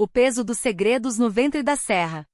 O peso dos segredos no ventre da serra.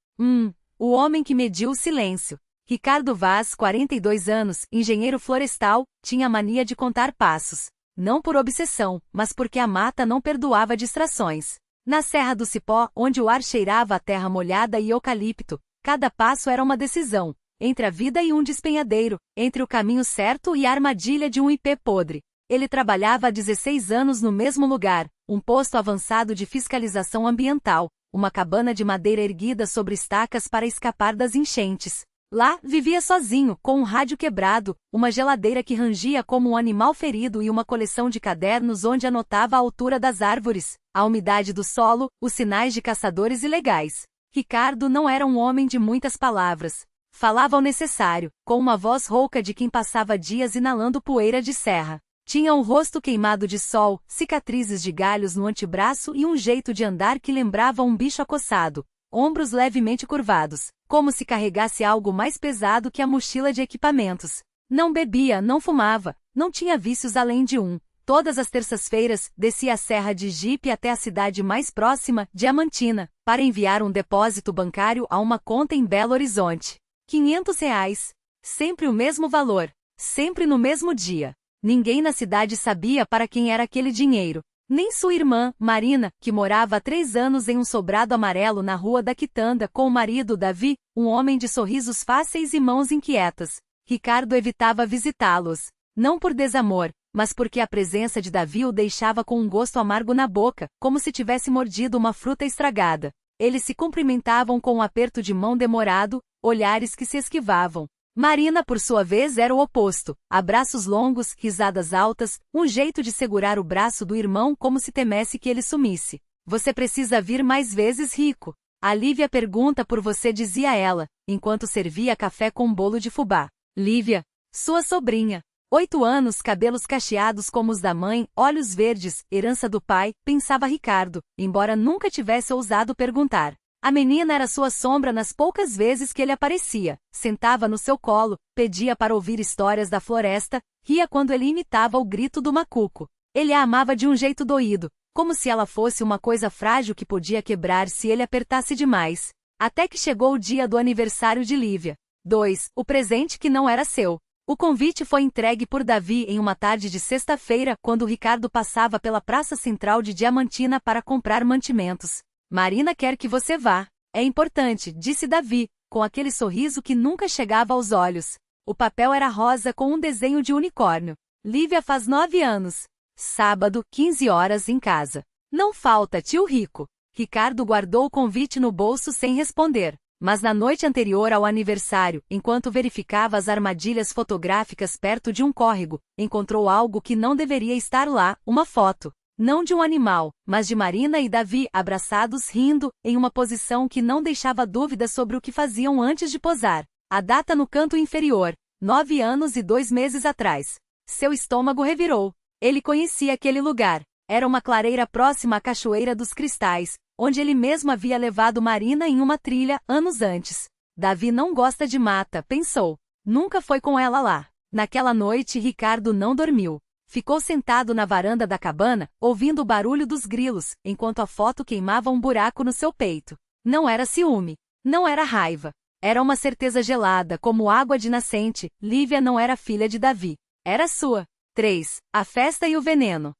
O homem que mediu o silêncio. Ricardo Vaz, 42 anos, engenheiro florestal, tinha a mania de contar passos. Não por obsessão, mas porque a mata não perdoava distrações. Na Serra do Cipó, onde o ar cheirava a terra molhada e eucalipto, cada passo era uma decisão, entre a vida e um despenhadeiro, entre o caminho certo e a armadilha de um ipê podre. Ele trabalhava há 16 anos no mesmo lugar, um posto avançado de fiscalização ambiental, uma cabana de madeira erguida sobre estacas para escapar das enchentes. Lá, vivia sozinho, com um rádio quebrado, uma geladeira que rangia como um animal ferido e uma coleção de cadernos onde anotava a altura das árvores, a umidade do solo, os sinais de caçadores ilegais. Ricardo não era um homem de muitas palavras. Falava o necessário, com uma voz rouca de quem passava dias inalando poeira de serra. Tinha um rosto queimado de sol, cicatrizes de galhos no antebraço e um jeito de andar que lembrava um bicho acossado, ombros levemente curvados, como se carregasse algo mais pesado que a mochila de equipamentos. Não bebia, não fumava, não tinha vícios além de um. Todas as terças-feiras, descia a serra de jipe até a cidade mais próxima, Diamantina, para enviar um depósito bancário a uma conta em Belo Horizonte. R$ 500. Sempre o mesmo valor. Sempre no mesmo dia. Ninguém na cidade sabia para quem era aquele dinheiro. Nem sua irmã, Marina, que morava há 3 anos em um sobrado amarelo na rua da Quitanda com o marido Davi, um homem de sorrisos fáceis e mãos inquietas. Ricardo evitava visitá-los. Não por desamor, mas porque a presença de Davi o deixava com um gosto amargo na boca, como se tivesse mordido uma fruta estragada. Eles se cumprimentavam com um aperto de mão demorado, olhares que se esquivavam. Marina, por sua vez, era o oposto. Abraços longos, risadas altas, um jeito de segurar o braço do irmão como se temesse que ele sumisse. Você precisa vir mais vezes, Rico. A Lívia pergunta por você, dizia ela, enquanto servia café com um bolo de fubá. Lívia, sua sobrinha. 8 anos, cabelos cacheados como os da mãe, olhos verdes, herança do pai, pensava Ricardo, embora nunca tivesse ousado perguntar. A menina era sua sombra nas poucas vezes que ele aparecia, sentava no seu colo, pedia para ouvir histórias da floresta, ria quando ele imitava o grito do macuco. Ele a amava de um jeito doído, como se ela fosse uma coisa frágil que podia quebrar se ele apertasse demais. Até que chegou o dia do aniversário de Lívia. 2. O presente que não era seu. O convite foi entregue por Davi em uma tarde de sexta-feira, quando Ricardo passava pela praça central de Diamantina para comprar mantimentos. Marina quer que você vá. É importante, disse Davi, com aquele sorriso que nunca chegava aos olhos. O papel era rosa com um desenho de unicórnio. Lívia faz 9 anos. Sábado, 15 horas em casa. Não falta, tio Rico. Ricardo guardou o convite no bolso sem responder. Mas na noite anterior ao aniversário, enquanto verificava as armadilhas fotográficas perto de um córrego, encontrou algo que não deveria estar lá, uma foto. Não de um animal, mas de Marina e Davi abraçados rindo, em uma posição que não deixava dúvidas sobre o que faziam antes de posar. A data no canto inferior, 9 anos e 2 meses atrás. Seu estômago revirou. Ele conhecia aquele lugar. Era uma clareira próxima à Cachoeira dos Cristais, onde ele mesmo havia levado Marina em uma trilha, anos antes. Davi não gosta de mata, pensou. Nunca foi com ela lá. Naquela noite Ricardo não dormiu. Ficou sentado na varanda da cabana, ouvindo o barulho dos grilos, enquanto a foto queimava um buraco no seu peito. Não era ciúme. Não era raiva. Era uma certeza gelada, como água de nascente. Lívia não era filha de Davi. Era sua. 3. A festa e o veneno.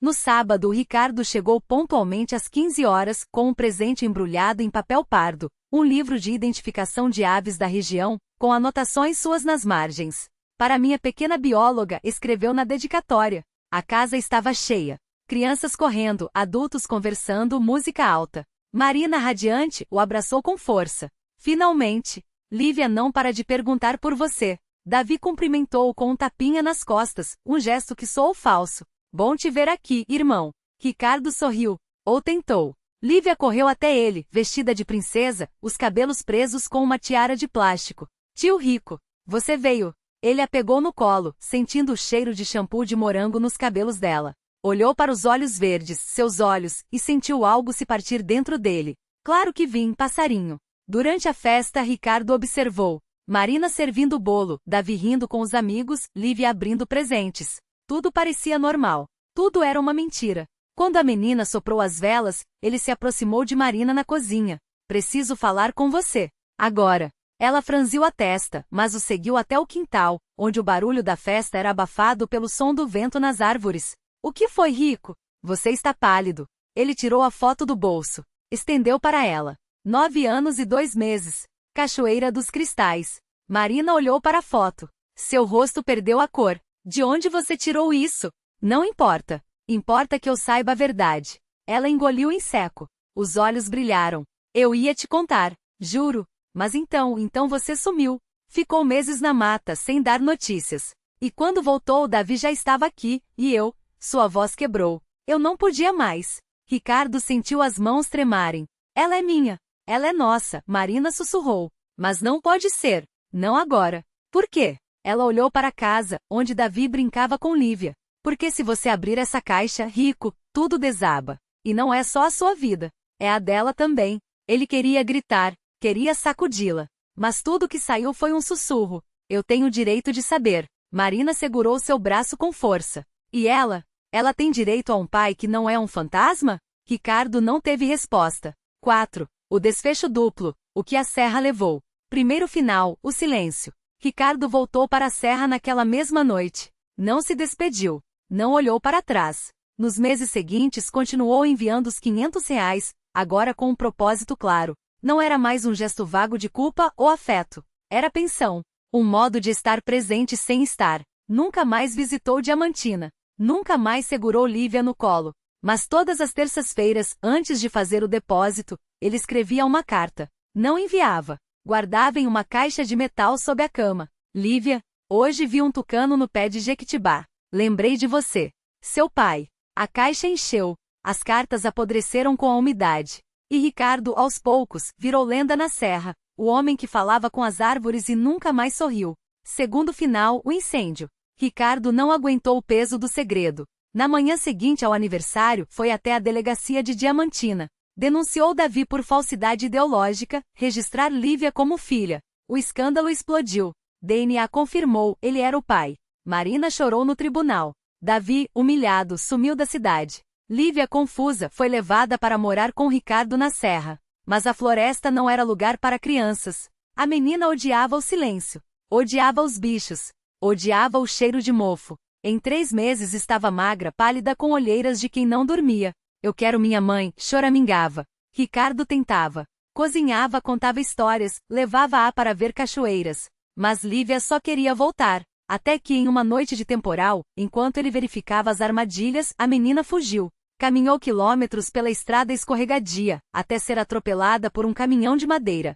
No sábado, Ricardo chegou pontualmente às 15 horas, com um presente embrulhado em papel pardo, um livro de identificação de aves da região, com anotações suas nas margens. Para minha pequena bióloga, escreveu na dedicatória. A casa estava cheia. Crianças correndo, adultos conversando, música alta. Marina, radiante, o abraçou com força. Finalmente. Lívia não para de perguntar por você. Davi cumprimentou-o com um tapinha nas costas, um gesto que soou falso. Bom te ver aqui, irmão. Ricardo sorriu. Ou tentou. Lívia correu até ele, vestida de princesa, os cabelos presos com uma tiara de plástico. Tio Rico, você veio. Ele a pegou no colo, sentindo o cheiro de shampoo de morango nos cabelos dela. Olhou para os olhos verdes, seus olhos, e sentiu algo se partir dentro dele. Claro que vim, passarinho. Durante a festa, Ricardo observou. Marina servindo o bolo, Davi rindo com os amigos, Lívia abrindo presentes. Tudo parecia normal. Tudo era uma mentira. Quando a menina soprou as velas, ele se aproximou de Marina na cozinha. Preciso falar com você. Agora. Ela franziu a testa, mas o seguiu até o quintal, onde o barulho da festa era abafado pelo som do vento nas árvores. O que foi, Rico? Você está pálido. Ele tirou a foto do bolso. Estendeu para ela. 9 anos e 2 meses. Cachoeira dos Cristais. Marina olhou para a foto. Seu rosto perdeu a cor. De onde você tirou isso? Não importa. Importa que eu saiba a verdade. Ela engoliu em seco. Os olhos brilharam. Eu ia te contar. Juro. Mas então você sumiu. Ficou meses na mata, sem dar notícias. E quando voltou, Davi já estava aqui, e eu. Sua voz quebrou. Eu não podia mais. Ricardo sentiu as mãos tremarem. Ela é minha. Ela é nossa, Marina sussurrou. Mas não pode ser. Não agora. Por quê? Ela olhou para a casa, onde Davi brincava com Lívia. Porque se você abrir essa caixa, Rico, tudo desaba. E não é só a sua vida. É a dela também. Ele queria gritar. Queria sacudi-la. Mas tudo que saiu foi um sussurro. Eu tenho o direito de saber. Marina segurou seu braço com força. E ela? Ela tem direito a um pai que não é um fantasma? Ricardo não teve resposta. 4. O desfecho duplo. O que a serra levou. Primeiro final, o silêncio. Ricardo voltou para a serra naquela mesma noite. Não se despediu. Não olhou para trás. Nos meses seguintes continuou enviando os R$ 500, agora com um propósito claro. Não era mais um gesto vago de culpa ou afeto. Era pensão. Um modo de estar presente sem estar. Nunca mais visitou Diamantina. Nunca mais segurou Lívia no colo. Mas todas as terças-feiras, antes de fazer o depósito, ele escrevia uma carta. Não enviava. Guardava em uma caixa de metal sob a cama. Lívia, hoje vi um tucano no pé de jequitibá. Lembrei de você. Seu pai. A caixa encheu. As cartas apodreceram com a umidade. E Ricardo, aos poucos, virou lenda na serra, o homem que falava com as árvores e nunca mais sorriu. Segundo final, o incêndio. Ricardo não aguentou o peso do segredo. Na manhã seguinte ao aniversário, foi até a delegacia de Diamantina. Denunciou Davi por falsidade ideológica, registrar Lívia como filha. O escândalo explodiu. DNA confirmou, ele era o pai. Marina chorou no tribunal. Davi, humilhado, sumiu da cidade. Lívia, confusa, foi levada para morar com Ricardo na serra. Mas a floresta não era lugar para crianças. A menina odiava o silêncio. Odiava os bichos. Odiava o cheiro de mofo. Em 3 meses estava magra, pálida com olheiras de quem não dormia. Eu quero minha mãe, choramingava. Ricardo tentava. Cozinhava, contava histórias, levava-a para ver cachoeiras. Mas Lívia só queria voltar. Até que em uma noite de temporal, enquanto ele verificava as armadilhas, a menina fugiu. Caminhou quilômetros pela estrada escorregadia, até ser atropelada por um caminhão de madeira.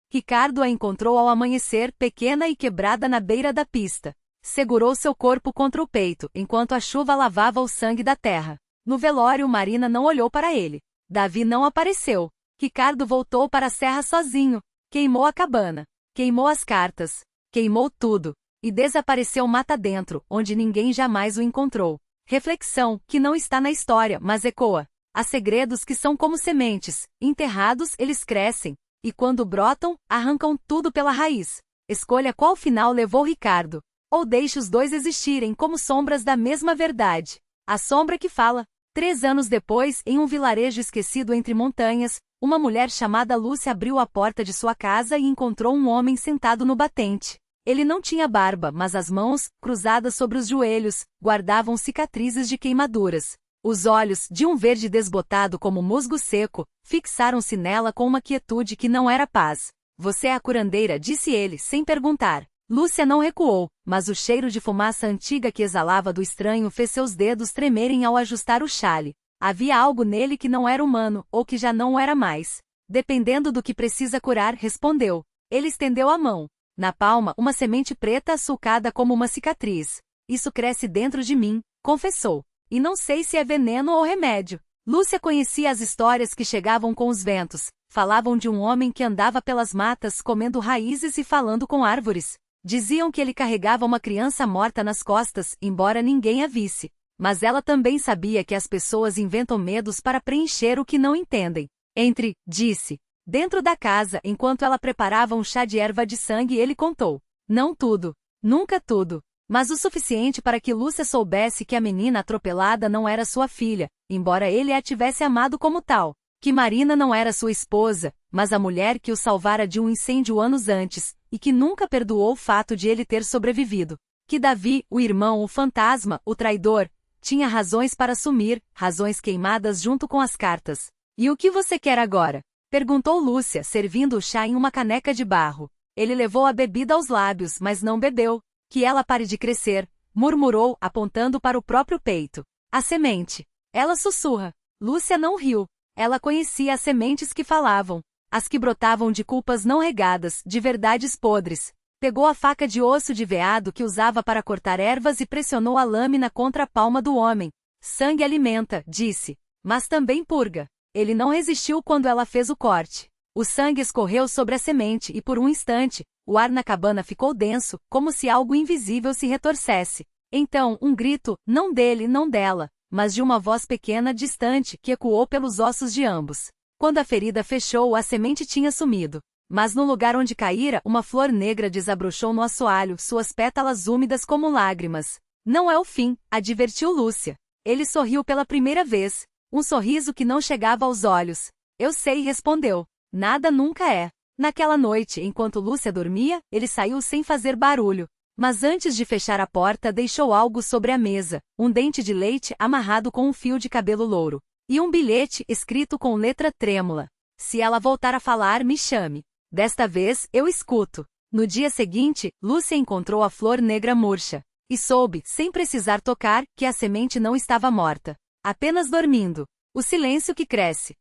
Ricardo a encontrou ao amanhecer, pequena e quebrada na beira da pista. Segurou seu corpo contra o peito, enquanto a chuva lavava o sangue da terra. No velório, Marina não olhou para ele. Davi não apareceu. Ricardo voltou para a serra sozinho. Queimou a cabana. Queimou as cartas. Queimou tudo. E desapareceu mata dentro, onde ninguém jamais o encontrou. Reflexão, que não está na história, mas ecoa. Há segredos que são como sementes. Enterrados, eles crescem. E quando brotam, arrancam tudo pela raiz. Escolha qual final levou Ricardo. Ou deixe os dois existirem como sombras da mesma verdade. A sombra que fala. 3 anos depois, em um vilarejo esquecido entre montanhas, uma mulher chamada Lúcia abriu a porta de sua casa e encontrou um homem sentado no batente. Ele não tinha barba, mas as mãos, cruzadas sobre os joelhos, guardavam cicatrizes de queimaduras. Os olhos, de um verde desbotado como musgo seco, fixaram-se nela com uma quietude que não era paz. Você é a curandeira, disse ele, sem perguntar. Lúcia não recuou, mas o cheiro de fumaça antiga que exalava do estranho fez seus dedos tremerem ao ajustar o xale. Havia algo nele que não era humano, ou que já não era mais. Dependendo do que precisa curar, respondeu. Ele estendeu a mão. Na palma, uma semente preta açulcada como uma cicatriz. Isso cresce dentro de mim, confessou. E não sei se é veneno ou remédio. Lúcia conhecia as histórias que chegavam com os ventos. Falavam de um homem que andava pelas matas comendo raízes e falando com árvores. Diziam que ele carregava uma criança morta nas costas, embora ninguém a visse. Mas ela também sabia que as pessoas inventam medos para preencher o que não entendem. Disse. Dentro da casa, enquanto ela preparava um chá de erva de sangue, ele contou. Não tudo. Nunca tudo. Mas o suficiente para que Lúcia soubesse que a menina atropelada não era sua filha, embora ele a tivesse amado como tal. Que Marina não era sua esposa, mas a mulher que o salvara de um incêndio anos antes, e que nunca perdoou o fato de ele ter sobrevivido. Que Davi, o irmão, o fantasma, o traidor, tinha razões para sumir, razões queimadas junto com as cartas. E o que você quer agora? Perguntou Lúcia, servindo o chá em uma caneca de barro. Ele levou a bebida aos lábios, mas não bebeu. Que ela pare de crescer, murmurou, apontando para o próprio peito. A semente. Ela sussurra. Lúcia não riu. Ela conhecia as sementes que falavam. As que brotavam de culpas não regadas, de verdades podres. Pegou a faca de osso de veado que usava para cortar ervas e pressionou a lâmina contra a palma do homem. Sangue alimenta, disse. Mas também purga. Ele não resistiu quando ela fez o corte. O sangue escorreu sobre a semente e por um instante, o ar na cabana ficou denso, como se algo invisível se retorcesse. Então, um grito, não dele, não dela, mas de uma voz pequena distante que ecoou pelos ossos de ambos. Quando a ferida fechou, a semente tinha sumido. Mas no lugar onde caíra, uma flor negra desabrochou no assoalho, suas pétalas úmidas como lágrimas. Não é o fim, advertiu Lúcia. Ele sorriu pela primeira vez. Um sorriso que não chegava aos olhos. Eu sei, respondeu. Nada nunca é. Naquela noite, enquanto Lúcia dormia, ele saiu sem fazer barulho. Mas antes de fechar a porta deixou algo sobre a mesa, um dente de leite amarrado com um fio de cabelo louro. E um bilhete escrito com letra trêmula. Se ela voltar a falar, me chame. Desta vez, eu escuto. No dia seguinte, Lúcia encontrou a flor negra murcha. E soube, sem precisar tocar, que a semente não estava morta. Apenas dormindo. O silêncio que cresce.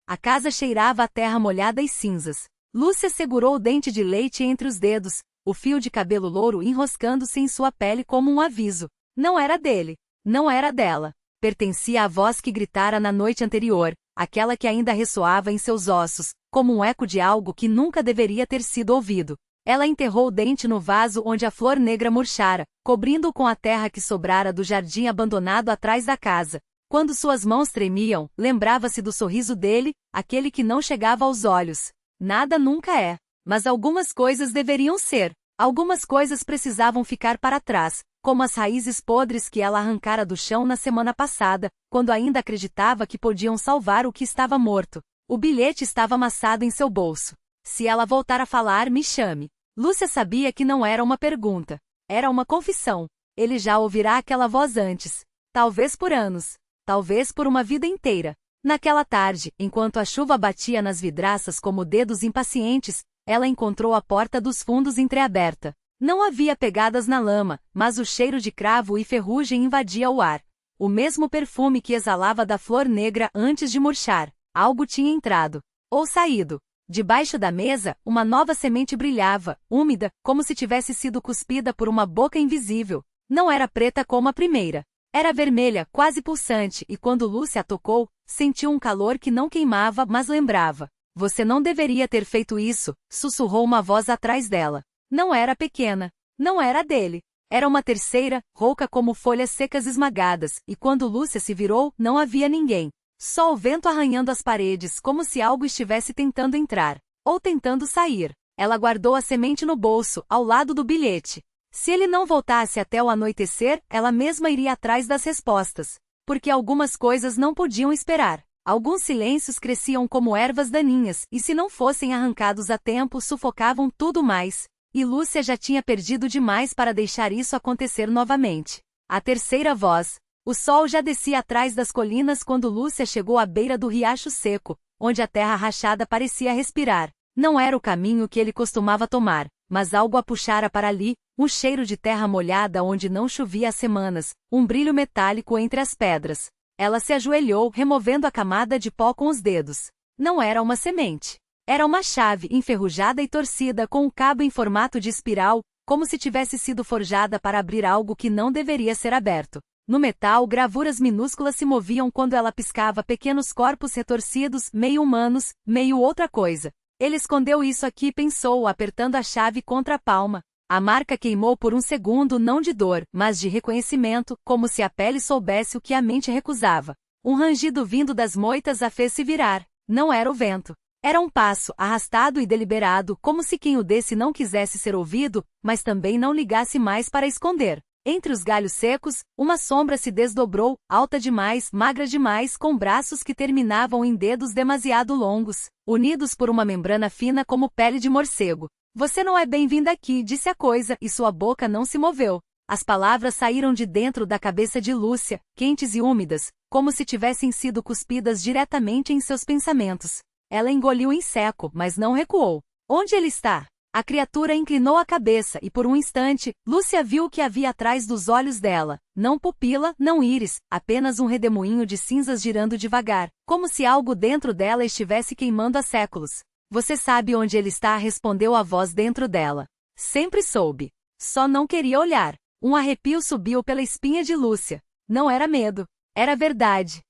A casa cheirava a terra molhada e cinzas. Lúcia segurou o dente de leite entre os dedos, o fio de cabelo louro enroscando-se em sua pele como um aviso. Não era dele. Não era dela. Pertencia à voz que gritara na noite anterior, aquela que ainda ressoava em seus ossos, como um eco de algo que nunca deveria ter sido ouvido. Ela enterrou o dente no vaso onde a flor negra murchara, cobrindo-o com a terra que sobrara do jardim abandonado atrás da casa. Quando suas mãos tremiam, lembrava-se do sorriso dele, aquele que não chegava aos olhos. Nada nunca é. Mas algumas coisas deveriam ser. Algumas coisas precisavam ficar para trás, como as raízes podres que ela arrancara do chão na semana passada, quando ainda acreditava que podiam salvar o que estava morto. O bilhete estava amassado em seu bolso. Se ela voltar a falar, me chame. Lúcia sabia que não era uma pergunta. Era uma confissão. Ele já ouvirá aquela voz antes. Talvez por anos. Talvez por uma vida inteira. Naquela tarde, enquanto a chuva batia nas vidraças como dedos impacientes, ela encontrou a porta dos fundos entreaberta. Não havia pegadas na lama, mas o cheiro de cravo e ferrugem invadia o ar. O mesmo perfume que exalava da flor negra antes de murchar. Algo tinha entrado. Ou saído. Debaixo da mesa, uma nova semente brilhava, úmida, como se tivesse sido cuspida por uma boca invisível. Não era preta como a primeira. Era vermelha, quase pulsante, e quando Lúcia a tocou, sentiu um calor que não queimava, mas lembrava. Você não deveria ter feito isso, sussurrou uma voz atrás dela. Não era pequena. Não era dele. Era uma terceira, rouca como folhas secas esmagadas, e quando Lúcia se virou, não havia ninguém. Só o vento arranhando as paredes, como se algo estivesse tentando entrar. Ou tentando sair. Ela guardou a semente no bolso, ao lado do bilhete. Se ele não voltasse até o anoitecer, ela mesma iria atrás das respostas. Porque algumas coisas não podiam esperar. Alguns silêncios cresciam como ervas daninhas, e se não fossem arrancados a tempo, sufocavam tudo mais. E Lúcia já tinha perdido demais para deixar isso acontecer novamente. A terceira voz. O sol já descia atrás das colinas quando Lúcia chegou à beira do riacho seco, onde a terra rachada parecia respirar. Não era o caminho que ele costumava tomar, mas algo a puxara para ali, um cheiro de terra molhada onde não chovia há semanas, um brilho metálico entre as pedras. Ela se ajoelhou, removendo a camada de pó com os dedos. Não era uma semente. Era uma chave enferrujada e torcida com um cabo em formato de espiral, como se tivesse sido forjada para abrir algo que não deveria ser aberto. No metal, gravuras minúsculas se moviam quando ela piscava pequenos corpos retorcidos, meio humanos, meio outra coisa. Ele escondeu isso aqui, pensou, apertando a chave contra a palma. A marca queimou por um segundo, não de dor, mas de reconhecimento, como se a pele soubesse o que a mente recusava. Um rangido vindo das moitas a fez se virar. Não era o vento. Era um passo arrastado e deliberado, como se quem o desse não quisesse ser ouvido, mas também não ligasse mais para esconder. Entre os galhos secos, uma sombra se desdobrou, alta demais, magra demais, com braços que terminavam em dedos demasiado longos, unidos por uma membrana fina como pele de morcego. Você não é bem-vinda aqui, disse a coisa, e sua boca não se moveu. As palavras saíram de dentro da cabeça de Lúcia, quentes e úmidas, como se tivessem sido cuspidas diretamente em seus pensamentos. Ela engoliu em seco, mas não recuou. Onde ele está? A criatura inclinou a cabeça e por um instante, Lúcia viu o que havia atrás dos olhos dela. Não pupila, não íris, apenas um redemoinho de cinzas girando devagar, como se algo dentro dela estivesse queimando há séculos. Você sabe onde ele está? Respondeu a voz dentro dela. Sempre soube. Só não queria olhar. Um arrepio subiu pela espinha de Lúcia. Não era medo. Era verdade.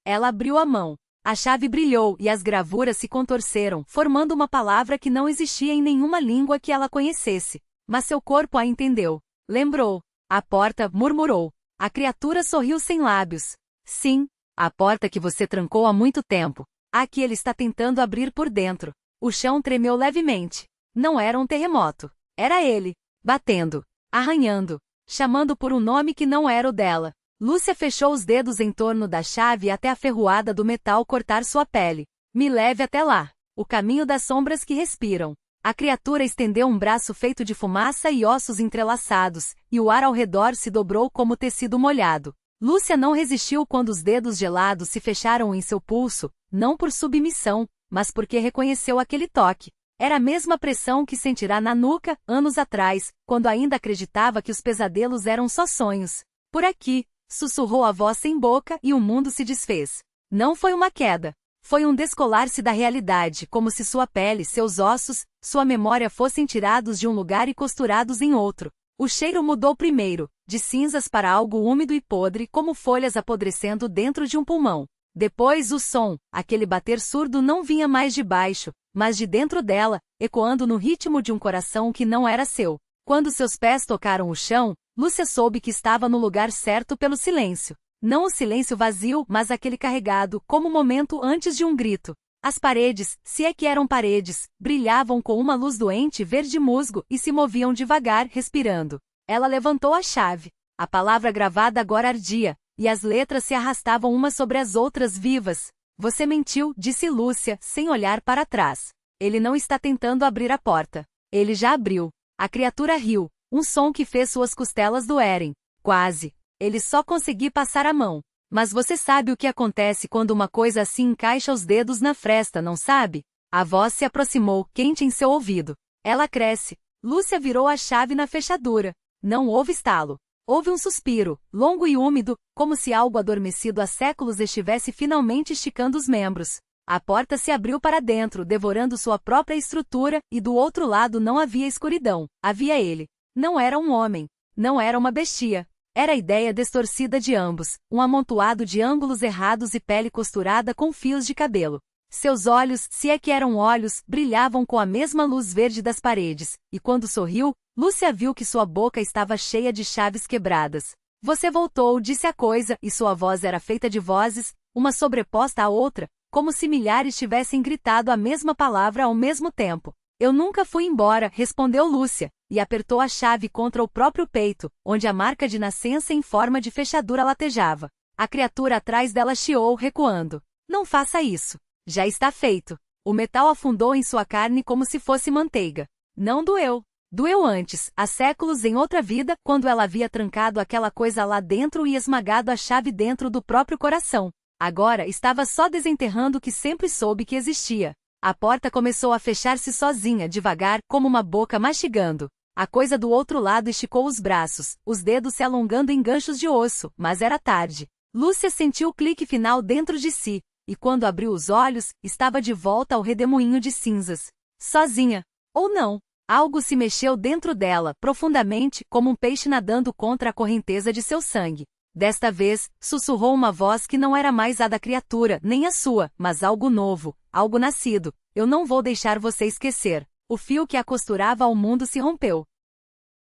Ela abriu a mão. A chave brilhou e as gravuras se contorceram, formando uma palavra que não existia em nenhuma língua que ela conhecesse. Mas seu corpo a entendeu. Lembrou. A porta, murmurou. A criatura sorriu sem lábios. Sim, a porta que você trancou há muito tempo. A que ele está tentando abrir por dentro. O chão tremeu levemente. Não era um terremoto. Era ele. Batendo. Arranhando. Chamando por um nome que não era o dela. Lúcia fechou os dedos em torno da chave até a ferroada do metal cortar sua pele. Me leve até lá. O caminho das sombras que respiram. A criatura estendeu um braço feito de fumaça e ossos entrelaçados, e o ar ao redor se dobrou como tecido molhado. Lúcia não resistiu quando os dedos gelados se fecharam em seu pulso, não por submissão, mas porque reconheceu aquele toque. Era a mesma pressão que sentirá na nuca, anos atrás, quando ainda acreditava que os pesadelos eram só sonhos. Por aqui, sussurrou a voz sem boca e o mundo se desfez. Não foi uma queda. Foi um descolar-se da realidade, como se sua pele, seus ossos, sua memória fossem tirados de um lugar e costurados em outro. O cheiro mudou primeiro, de cinzas para algo úmido e podre, como folhas apodrecendo dentro de um pulmão. Depois o som, aquele bater surdo não vinha mais de baixo, mas de dentro dela, ecoando no ritmo de um coração que não era seu. Quando seus pés tocaram o chão, Lúcia soube que estava no lugar certo pelo silêncio. Não o silêncio vazio, mas aquele carregado, como um momento antes de um grito. As paredes, se é que eram paredes, brilhavam com uma luz doente verde musgo e se moviam devagar, respirando. Ela levantou a chave. A palavra gravada agora ardia, e as letras se arrastavam umas sobre as outras vivas. Você mentiu, disse Lúcia, sem olhar para trás. Ele não está tentando abrir a porta. Ele já abriu. A criatura riu. Um som que fez suas costelas doerem. Quase. Ele só conseguiu passar a mão. Mas você sabe o que acontece quando uma coisa assim encaixa os dedos na fresta, não sabe? A voz se aproximou, quente em seu ouvido. Ela cresce. Lúcia virou a chave na fechadura. Não houve estalo. Houve um suspiro, longo e úmido, como se algo adormecido há séculos estivesse finalmente esticando os membros. A porta se abriu para dentro, devorando sua própria estrutura, e do outro lado não havia escuridão. Havia ele. Não era um homem. Não era uma bestia. Era a ideia distorcida de ambos, um amontoado de ângulos errados e pele costurada com fios de cabelo. Seus olhos, se é que eram olhos, brilhavam com a mesma luz verde das paredes, e quando sorriu, Lúcia viu que sua boca estava cheia de chaves quebradas. Você voltou, disse a coisa, e sua voz era feita de vozes, uma sobreposta à outra, como se milhares tivessem gritado a mesma palavra ao mesmo tempo. Eu nunca fui embora, respondeu Lúcia, e apertou a chave contra o próprio peito, onde a marca de nascença em forma de fechadura latejava. A criatura atrás dela chiou, recuando. Não faça isso. Já está feito. O metal afundou em sua carne como se fosse manteiga. Não doeu. Doeu antes, há séculos em outra vida, quando ela havia trancado aquela coisa lá dentro e esmagado a chave dentro do próprio coração. Agora estava só desenterrando o que sempre soube que existia. A porta começou a fechar-se sozinha, devagar, como uma boca mastigando. A coisa do outro lado esticou os braços, os dedos se alongando em ganchos de osso, mas era tarde. Lúcia sentiu o clique final dentro de si, e quando abriu os olhos, estava de volta ao redemoinho de cinzas. Sozinha. Ou não. Algo se mexeu dentro dela, profundamente, como um peixe nadando contra a correnteza de seu sangue. Desta vez, sussurrou uma voz que não era mais a da criatura, nem a sua, mas algo novo, algo nascido. Eu não vou deixar você esquecer. O fio que a costurava ao mundo se rompeu.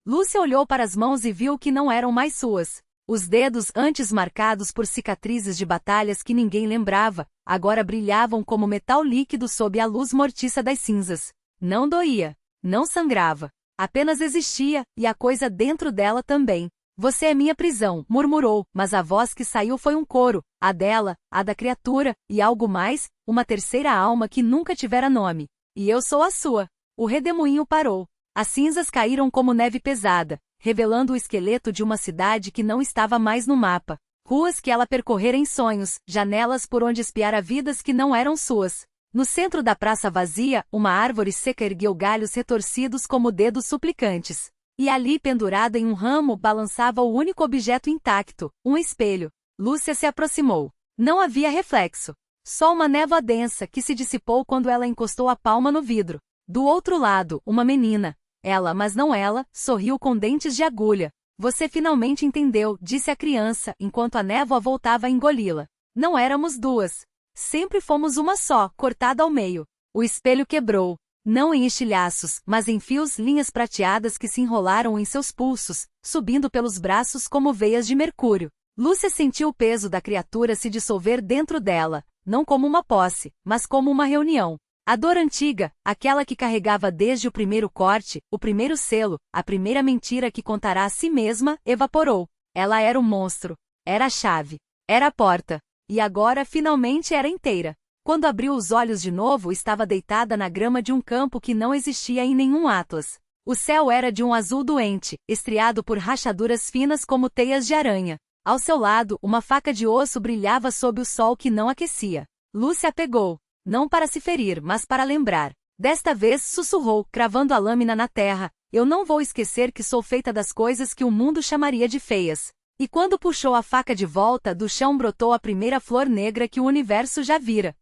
Lúcia olhou para as mãos e viu que não eram mais suas. Os dedos, antes marcados por cicatrizes de batalhas que ninguém lembrava, agora brilhavam como metal líquido sob a luz mortiça das cinzas. Não doía, não sangrava, apenas existia, e a coisa dentro dela também. Você é minha prisão, murmurou, mas a voz que saiu foi um coro, a dela, a da criatura, e algo mais, uma terceira alma que nunca tivera nome. E eu sou a sua. O redemoinho parou. As cinzas caíram como neve pesada, revelando o esqueleto de uma cidade que não estava mais no mapa. Ruas que ela percorrera em sonhos, janelas por onde espiara vidas que não eram suas. No centro da praça vazia, uma árvore seca ergueu galhos retorcidos como dedos suplicantes. E ali, pendurada em um ramo, balançava o único objeto intacto, um espelho. Lúcia se aproximou. Não havia reflexo. Só uma névoa densa que se dissipou quando ela encostou a palma no vidro. Do outro lado, uma menina. Ela, mas não ela, sorriu com dentes de agulha. Você finalmente entendeu, disse a criança, enquanto a névoa voltava a engoli-la. Não éramos duas. Sempre fomos uma só, cortada ao meio. O espelho quebrou. Não em estilhaços, mas em fios, linhas prateadas que se enrolaram em seus pulsos, subindo pelos braços como veias de mercúrio. Lúcia sentiu o peso da criatura se dissolver dentro dela, não como uma posse, mas como uma reunião. A dor antiga, aquela que carregava desde o primeiro corte, o primeiro selo, a primeira mentira que contará a si mesma, evaporou. Ela era o monstro. Era a chave. Era a porta. E agora finalmente era inteira. Quando abriu os olhos de novo, estava deitada na grama de um campo que não existia em nenhum atlas. O céu era de um azul doente, estriado por rachaduras finas como teias de aranha. Ao seu lado, uma faca de osso brilhava sob o sol que não aquecia. Lúcia a pegou. Não para se ferir, mas para lembrar. Desta vez sussurrou, cravando a lâmina na terra, eu não vou esquecer que sou feita das coisas que o mundo chamaria de feias. E quando puxou a faca de volta, do chão brotou a primeira flor negra que o universo já vira.